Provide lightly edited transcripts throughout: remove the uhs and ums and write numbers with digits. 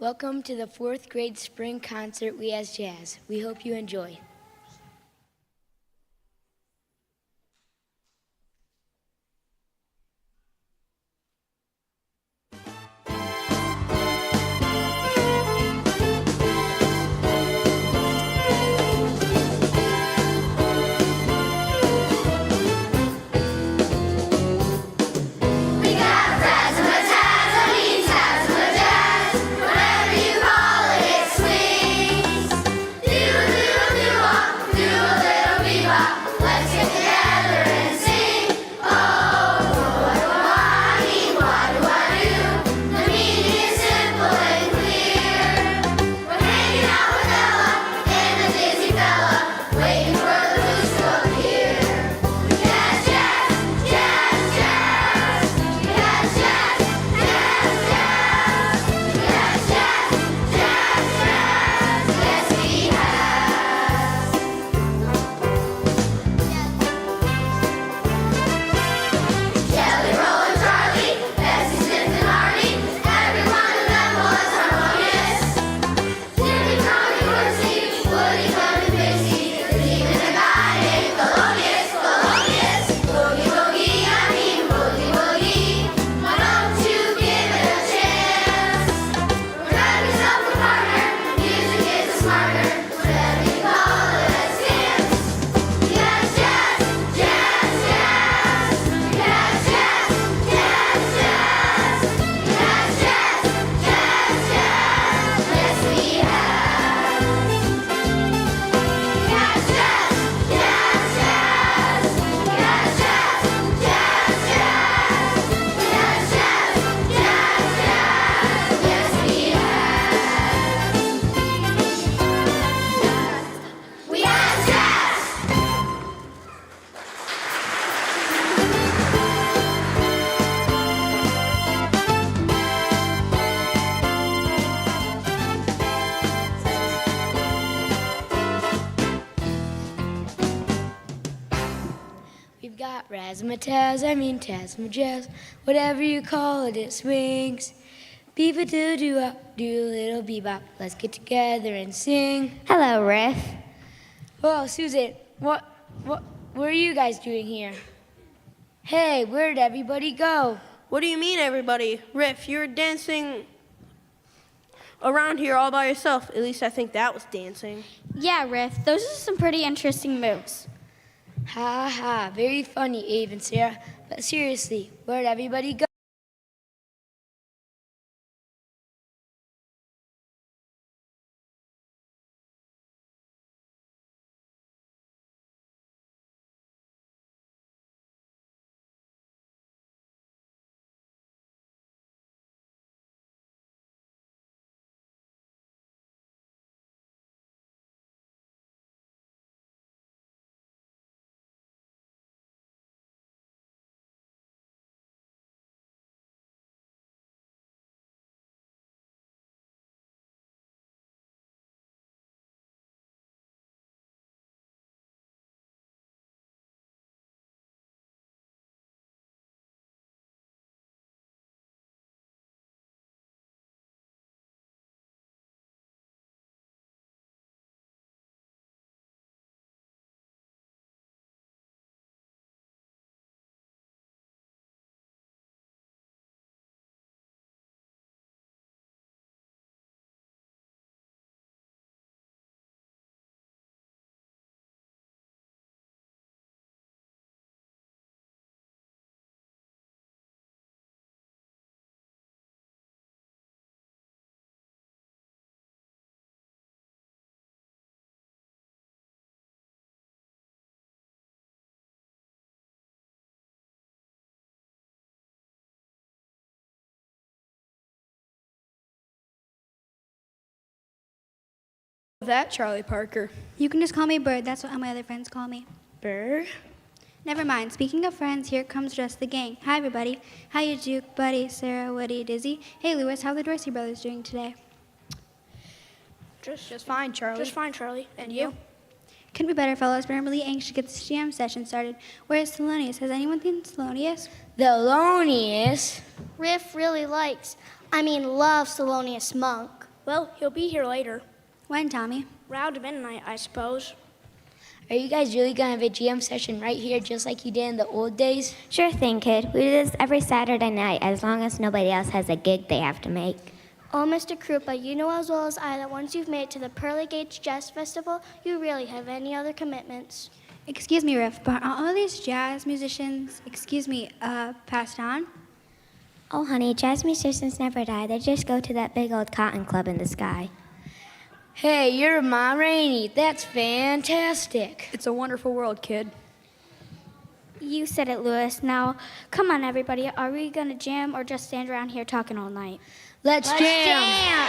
Welcome to the 4th grade spring concert, We As Jazz. We hope you enjoy. We've got razzmatazz, Tasmajazz, whatever you call it, it swings. Beep-a-doo-doo-up, do a little bebop. Let's get together and sing. Hello, Riff. Well, Susan, what are you guys doing here? Hey, where did everybody go? What do you mean, everybody? Riff, you're dancing around here all by yourself. At least I think that was dancing. Yeah, Riff, those are some pretty interesting moves. Ha ha, very funny, Abe and Sarah. But seriously, where'd everybody go? That Charlie Parker. You can just call me Bird. That's what all my other friends call me. Bird? Never mind. Speaking of friends, here comes just the gang. Hi, everybody. How you, Duke, Buddy, Sarah, Woody, Dizzy? Hey, Lewis, how are the Dorsey brothers doing today? Just fine, Charlie. Just fine, Charlie. And you? Couldn't be better, fellows, but I'm really anxious to get this jam session started. Where's Thelonious? Has anyone seen Thelonious? Thelonious? Riff really loves Thelonious Monk. Well, he'll be here later. When, Tommy? Round midnight, I suppose. Are you guys really gonna have a jam session right here just like you did in the old days? Sure thing, kid. We do this every Saturday night as long as nobody else has a gig they have to make. Oh, Mr. Krupa, you know as well as I that once you've made it to the Pearly Gates Jazz Festival, you really have any other commitments. Excuse me, Riff, but are all these jazz musicians, passed on? Oh, honey, jazz musicians never die. They just go to that big old cotton club in the sky. Hey, you're Ma Rainey. That's fantastic. It's a wonderful world, kid. You said it, Lewis. Now, come on, everybody. Are we going to jam or just stand around here talking all night? Let's jam.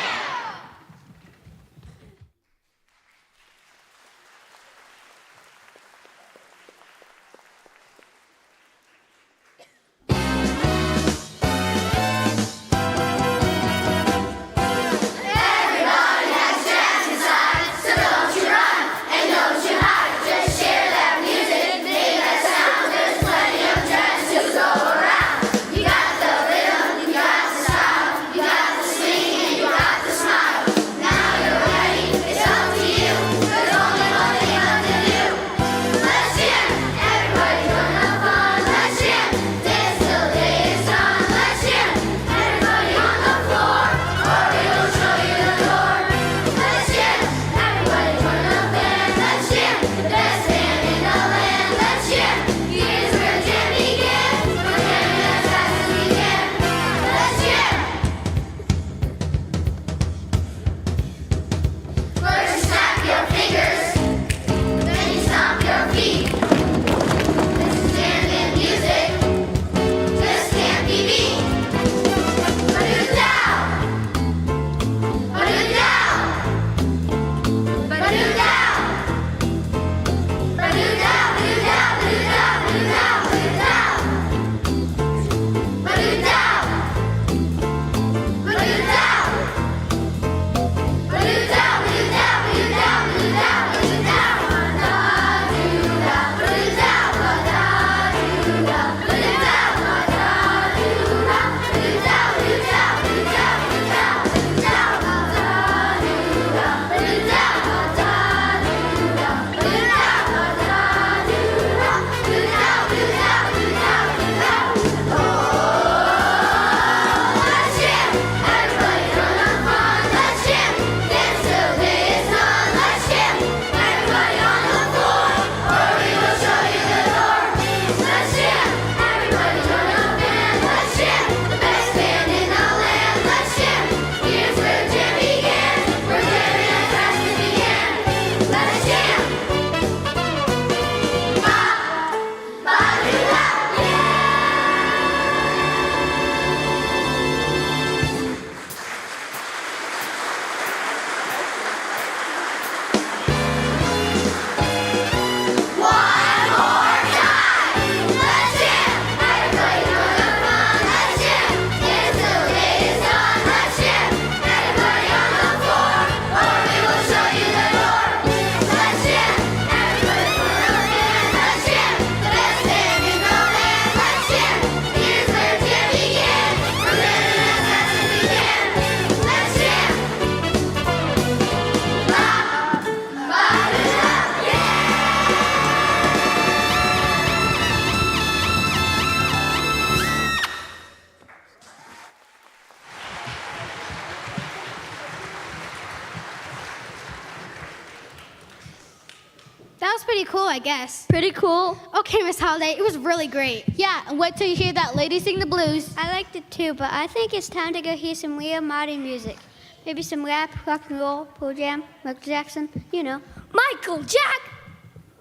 That was pretty cool, I guess. Pretty cool. Okay, Miss Holiday, it was really great. Yeah, and wait till you hear that lady sing the blues. I liked it too, but I think it's time to go hear some real modern music. Maybe some rap, rock and roll, Pearl Jam, Michael Jackson, you know. Michael Jack!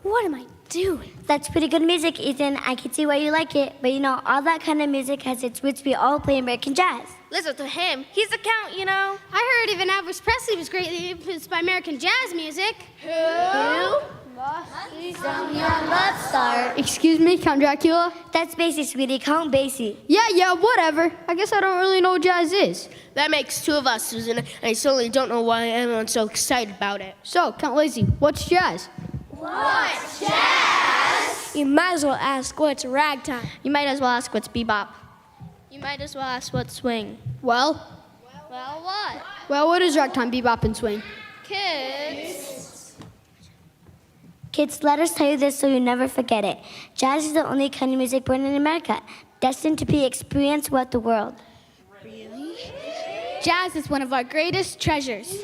What am I doing? That's pretty good music, Ethan. I can see why you like it. But you know, all that kind of music has its roots. We all play American jazz. Listen to him. He's the count, you know. I heard even Elvis Presley was greatly influenced by American jazz music. Excuse me, Count Dracula? That's Basie, sweetie. Count Basie. Yeah, whatever. I guess I don't really know what jazz is. That makes two of us, Susan, and I certainly don't know why everyone's so excited about it. So, Count Lazy, what's jazz? You might as well ask what's ragtime. You might as well ask what's bebop. You might as well ask what's swing. Well, Well, what? Well, what is ragtime, bebop, and swing? Kids. Kids, let us tell you this so you never forget it. Jazz is the only kind of music born in America, destined to be experienced throughout the world. Jazz is one of our greatest treasures.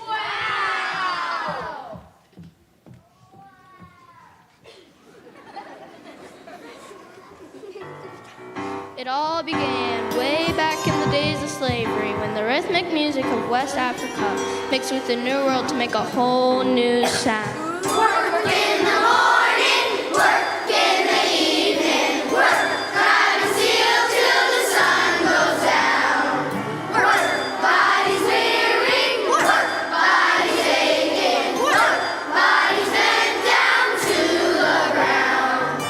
It all began way back in the days of slavery when the rhythmic music of West Africa mixed with the New World to make a whole new sound. Work in the morning, work in the evening, work, grind and steal till the sun goes down. Work, bodies weary, work, bodies aching, work, bodies bent down to the ground.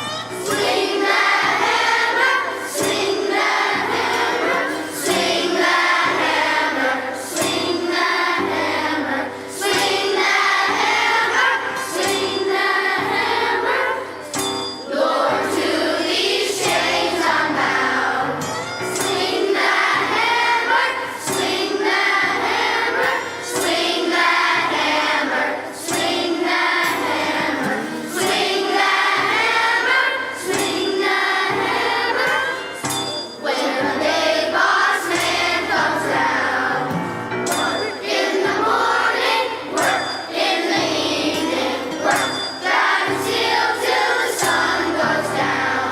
Swing that hammer, swing that hammer, swing that hammer, swing that hammer, swing that hammer, swing that hammer. Lord, to these chains I'm bound. Swing that hammer, swing that hammer, swing that hammer, swing that hammer, swing that hammer, swing that hammer. When the big boss man comes round, work in the morning, work in the evening, work, drive and steal till the sun goes down.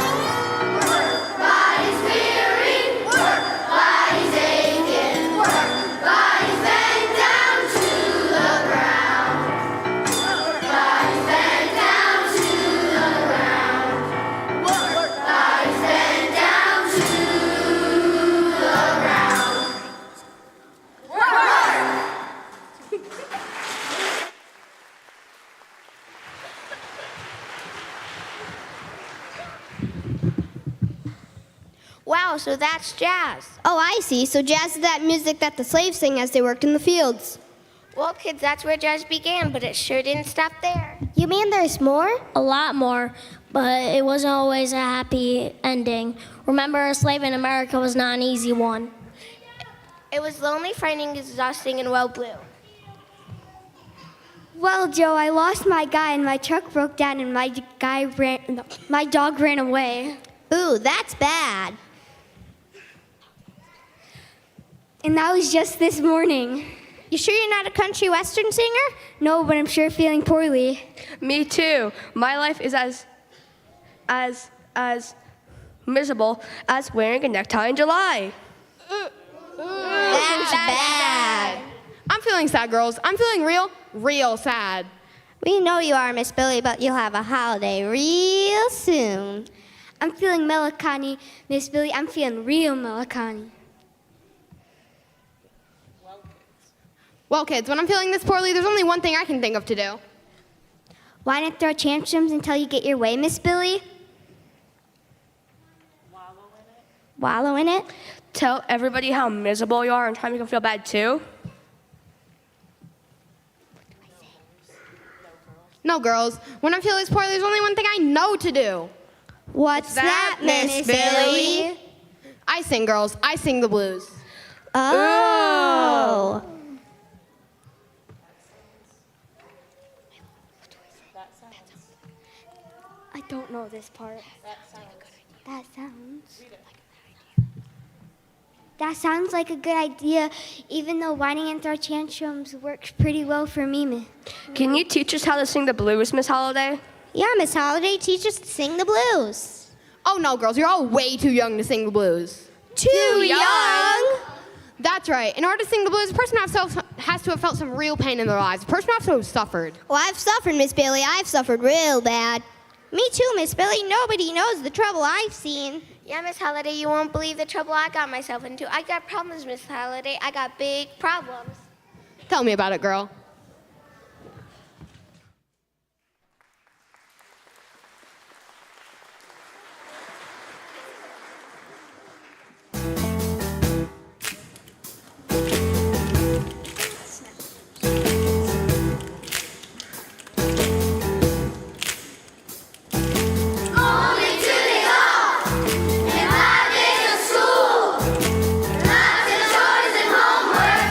Work, bodies weary, work, bodies aching, work, bodies bent down to the ground. Work, bodies bent down to the ground. Work, bodies bent down to the ground. Work! Wow, so that's jazz. Oh, I see. So jazz is that music that the slaves sang as they worked in the fields. Well, kids, that's where jazz began, but it sure didn't stop there. You mean there's more? A lot more, but it wasn't always a happy ending. Remember, a slave in America was not an easy one. It was lonely, frightening, exhausting, and well blue. Well, Joe, I lost my guy and my truck broke down and my dog ran away. Ooh, that's bad. And that was just this morning. You sure you're not a country western singer? No, but I'm sure feeling poorly. Me too. My life is as miserable as wearing a necktie in July. That's bad. I'm feeling sad, girls. I'm feeling real sad. We know you are, Miss Billy, but you'll have a holiday real soon. I'm feeling melancholy, Miss Billy. I'm feeling real melancholy. Well, kids, when I'm feeling this poorly, there's only one thing I can think of to do. Why not throw tantrums until you get your way, Miss Billy? Wallow in it? Tell everybody how miserable you are and try to make them feel bad too. No, girls. When I'm feeling this poorly, there's only one thing I know to do. What's that, Miss Billy? I sing, girls. I sing the blues. Oh. I don't know this part. That sounds like a good idea, even though whining and throw tantrums works pretty well for me. Can you teach us how to sing the blues, Miss Holiday? Yeah, Miss Holiday, teach us to sing the blues. Oh, no, girls. You're all way too young to sing the blues. Too young? That's right. In order to sing the blues, a person has to have felt some real pain in their lives. A person has to have suffered. Well, I've suffered, Miss Billy. I've suffered real bad. Me too, Miss Billy. Nobody knows the trouble I've seen. Yeah, Miss Holiday, you won't believe the trouble I got myself into. I got problems, Miss Holiday. I got big problems. Tell me about it, girl. Only 2 days off and 5 days of school. Lots of chores and homework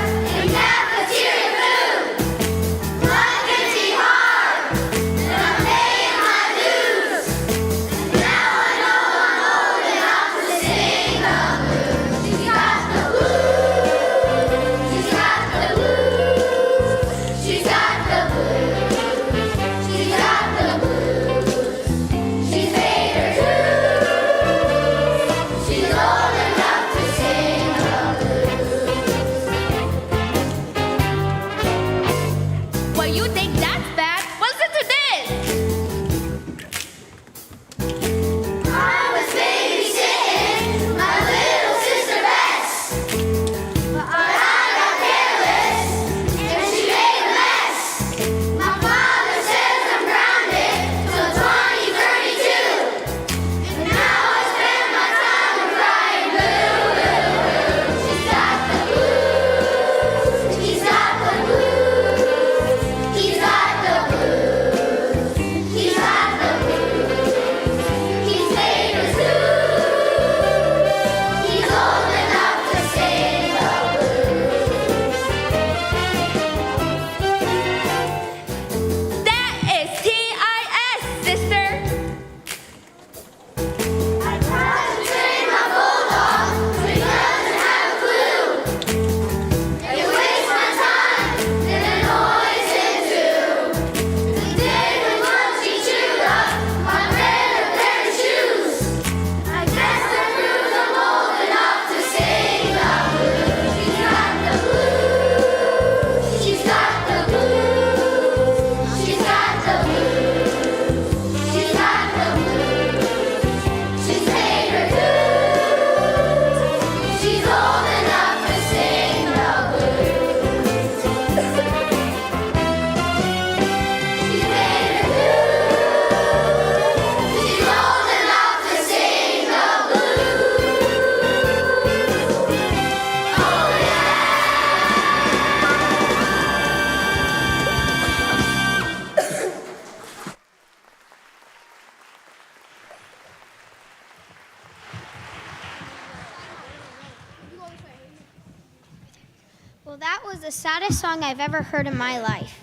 Well, that was the saddest song I've ever heard in my life.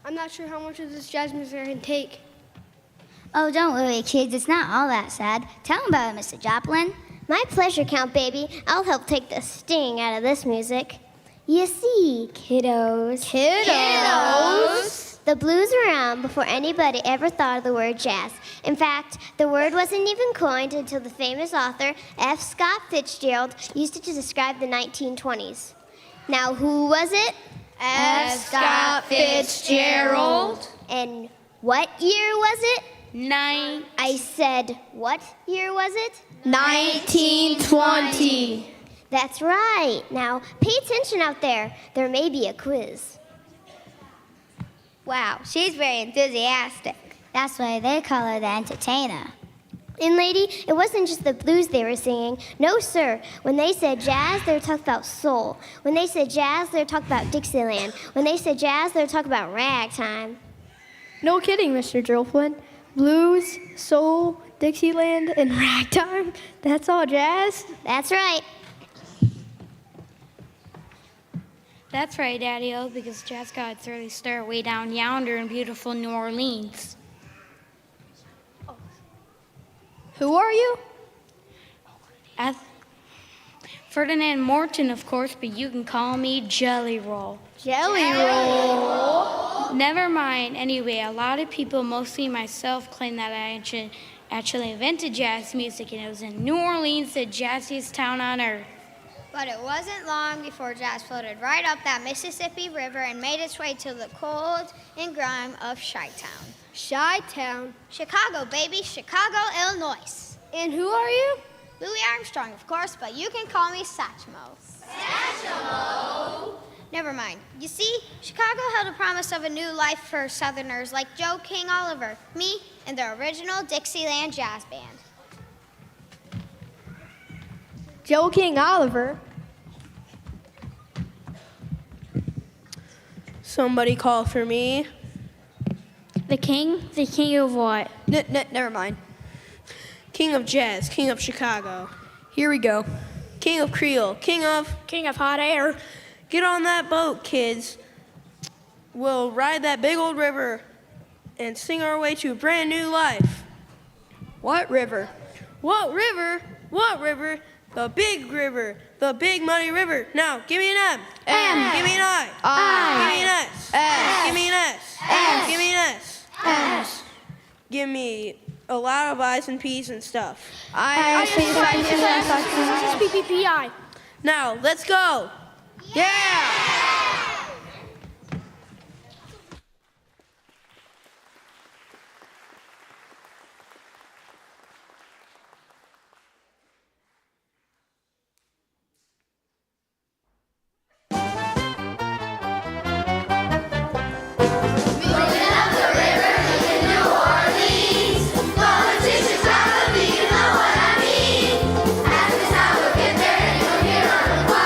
I'm not sure how much of this jazz music I can take. Oh, don't worry, kids. It's not all that sad. Tell them about it, Mr. Joplin. My pleasure, Count Baby. I'll help take the sting out of this music. You see, kiddos. The blues were around before anybody ever thought of the word jazz. In fact, the word wasn't even coined until the famous author F. Scott Fitzgerald used it to describe the 1920s. Now, who was it? F. Scott Fitzgerald. And what year was it? Nine. I said, what year was it? 1920. That's right. Now, pay attention out there. There may be a quiz. Wow, she's very enthusiastic. That's why they call her the entertainer. And lady, it wasn't just the blues they were singing. No, sir. When they said jazz, they were talking about soul. When they said jazz, they were talking about Dixieland. When they said jazz, they were talking about ragtime. No kidding, Mr. Joplin. Blues, soul, Dixieland, and ragtime. That's all jazz? That's right. That's right, Daddy-O, because jazz got its early start way down yonder in beautiful New Orleans. Who are you? Ferdinand Morton, of course, but you can call me Jelly Roll. Jelly Roll. Never mind. Anyway, a lot of people, mostly myself, claim that I actually invented jazz music, and it was in New Orleans, the jazziest town on earth. But it wasn't long before jazz floated right up that Mississippi River and made its way to the cold and grime of Chi-Town. Chi-Town. Chicago, baby, Chicago, Illinois. And who are you? Louis Armstrong, of course, but you can call me Satchmo. Satchmo. Never mind. You see, Chicago held a promise of a new life for Southerners like Joe King Oliver, me, and the original Dixieland Jazz Band. Joe King Oliver. Somebody call for me. The king? The king of what? Never mind. King of jazz, king of Chicago. Here we go. King of Creole, king of hot air. Get on that boat, kids. We'll ride that big old river and sing our way to a brand new life. What river? What river? What river? The big river. The big muddy river. Now, give me an M. M. Give me an I. Give me an S. S. Give me an S. Give me an S. S. Give me a lot of I's and P's and stuff. I. Now, let's go. Yeah! Chicago, you know what I mean. Ask us how we'll get there and you'll hear on the Y.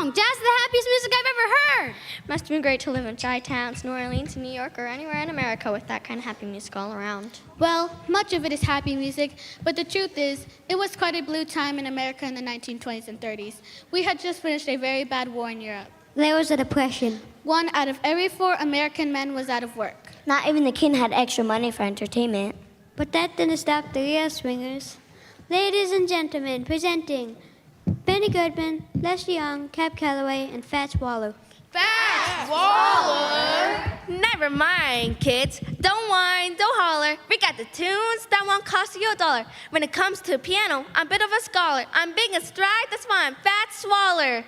wrong. Jazz is the happiest music I've ever heard. Must have been great to live in Chi-Towns, New Orleans, New York, or anywhere in America with that kind of happy music all around. Well, much of it is happy music, but the truth is, it was quite a blue time in America in the 1920s and 30s. We had just finished a very bad war in Europe. There was a depression. 1 out of every 4 American men was out of work. Not even the king had extra money for entertainment. But that didn't stop the real swingers. Ladies and gentlemen, presenting Benny Goodman, Leslie Young, Cab Calloway, and Fats Waller. Fats Waller! Never mind, kids. Don't whine, don't holler. We got the tunes that won't cost you $1. When it comes to piano, I'm a bit of a scholar. I'm big and stride, that's why I'm Fats Waller.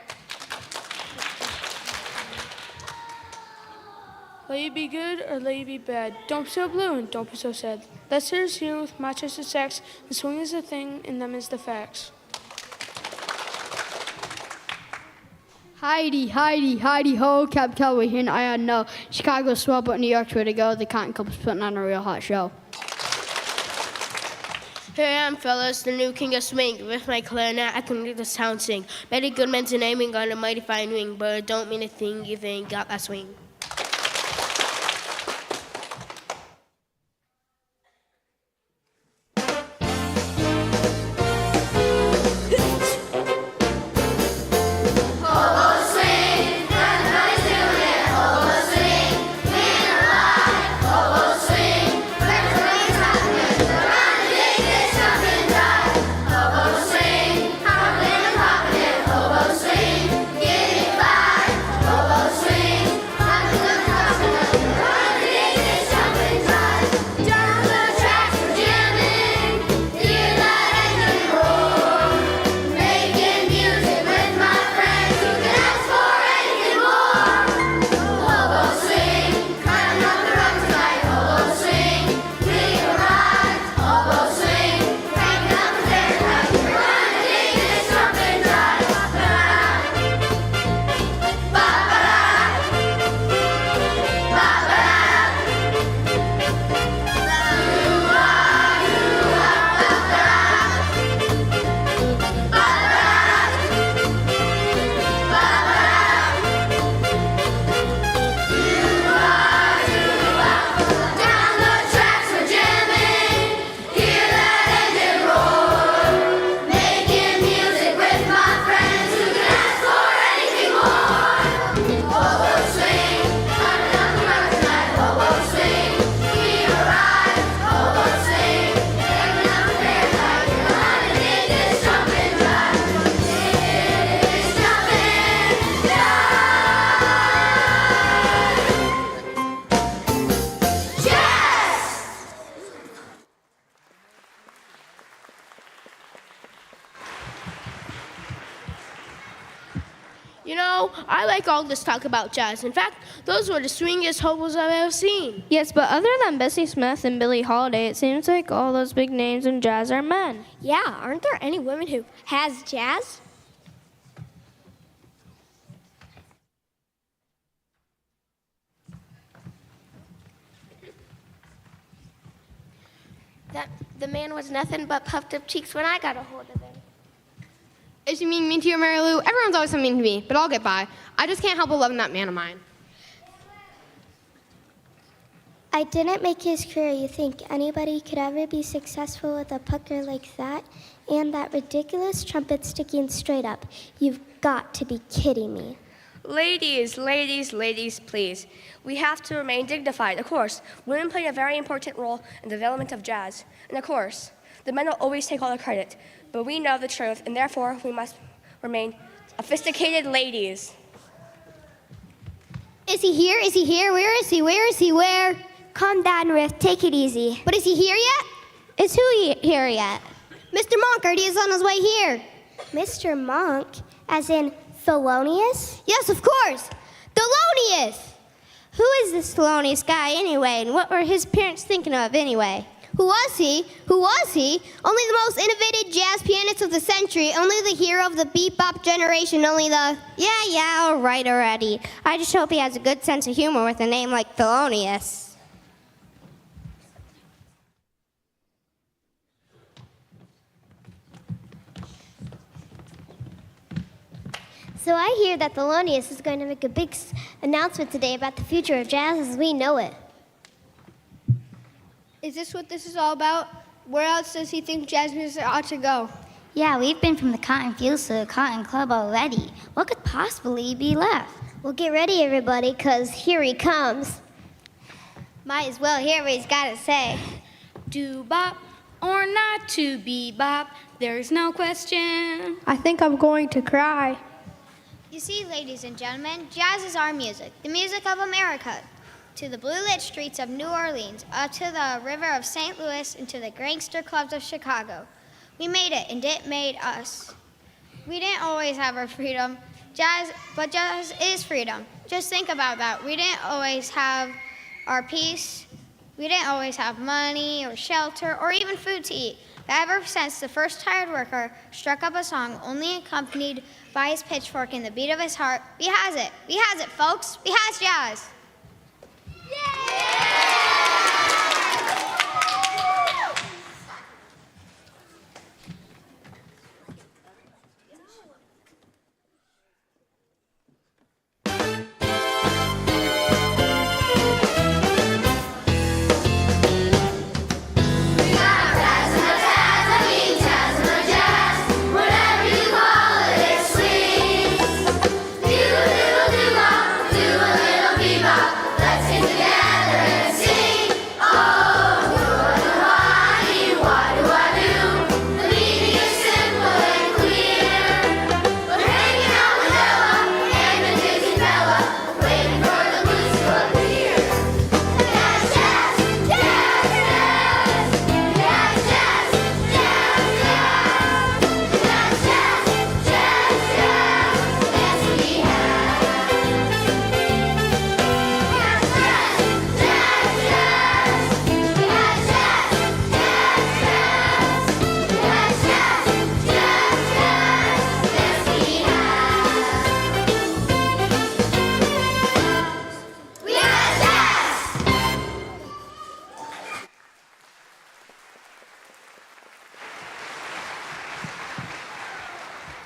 Let you be good or let you be bad. Don't be so blue and don't be so sad. Lester is here with Manchester sax, and swing is the thing, and them is the facts. Heidi, Heidi, Heidi ho, Cab Calloway here, and I know Chicago's swell, but New York's where to go. The Cotton Club's putting on a real hot show. Here I am, fellas, the new king of swing. With my clarinet, I can make the sound sing. Betty Goodman's an aiming on a mighty fine wing, but it don't mean a thing if they ain't got that swing. You know, I like all this talk about jazz. In fact, those were the swingiest hobos I've ever seen. Yes, but other than Bessie Smith and Billie Holiday, it seems like all those big names in jazz are men. Yeah, aren't there any women who has jazz? The man was nothing but puffed up cheeks when I got a hold of him. Is he mean to you, Mary Lou? Everyone's always so mean to me, but I'll get by. I just can't help but loving that man of mine. I didn't make his career. You think anybody could ever be successful with a pucker like that? And that ridiculous trumpet sticking straight up. You've got to be kidding me. Ladies, ladies, ladies, please. We have to remain dignified. Of course, women play a very important role in the development of jazz. And of course, the men will always take all the credit. But we know the truth, and therefore we must remain sophisticated ladies. Is he here? Is he here? Where is he? Where is he? Where? Calm down, Riff. Take it easy. But is he here yet? Is who here yet? Mr. Monkard, he is on his way here. Mr. Monk, as in Thelonious? Yes, of course. Thelonious! Who is this Thelonious guy anyway, and what were his parents thinking of anyway? Who was he? Who was he? Only the most innovative jazz pianist of the century, only the hero of the bebop generation, only the... Yeah, all right already. I just hope he has a good sense of humor with a name like Thelonious. So I hear that Thelonious is going to make a big announcement today about the future of jazz as we know it. Is this what this is all about? Where else does he think jazz music ought to go? Yeah, we've been from the Cotton Fields to the Cotton Club already. What could possibly be left? Well, get ready, everybody, because here he comes. Might as well hear what he's got to say. Do bop or not to be bop, there's no question. I think I'm going to cry. You see, ladies and gentlemen, jazz is our music, the music of America. To the blue-lit streets of New Orleans, up to the river of St. Louis, and to the gangster clubs of Chicago. We made it, and it made us. We didn't always have our freedom, but jazz is freedom. Just think about that. We didn't always have our peace. We didn't always have money or shelter or even food to eat. But ever since the first hired worker struck up a song only accompanied by his pitchfork and the beat of his heart, we has it. We has it, folks. We has jazz.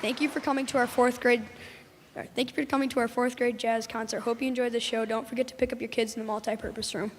Thank you for coming to our fourth grade jazz concert. Hope you enjoyed the show. Don't forget to pick up your kids in the multi-purpose room.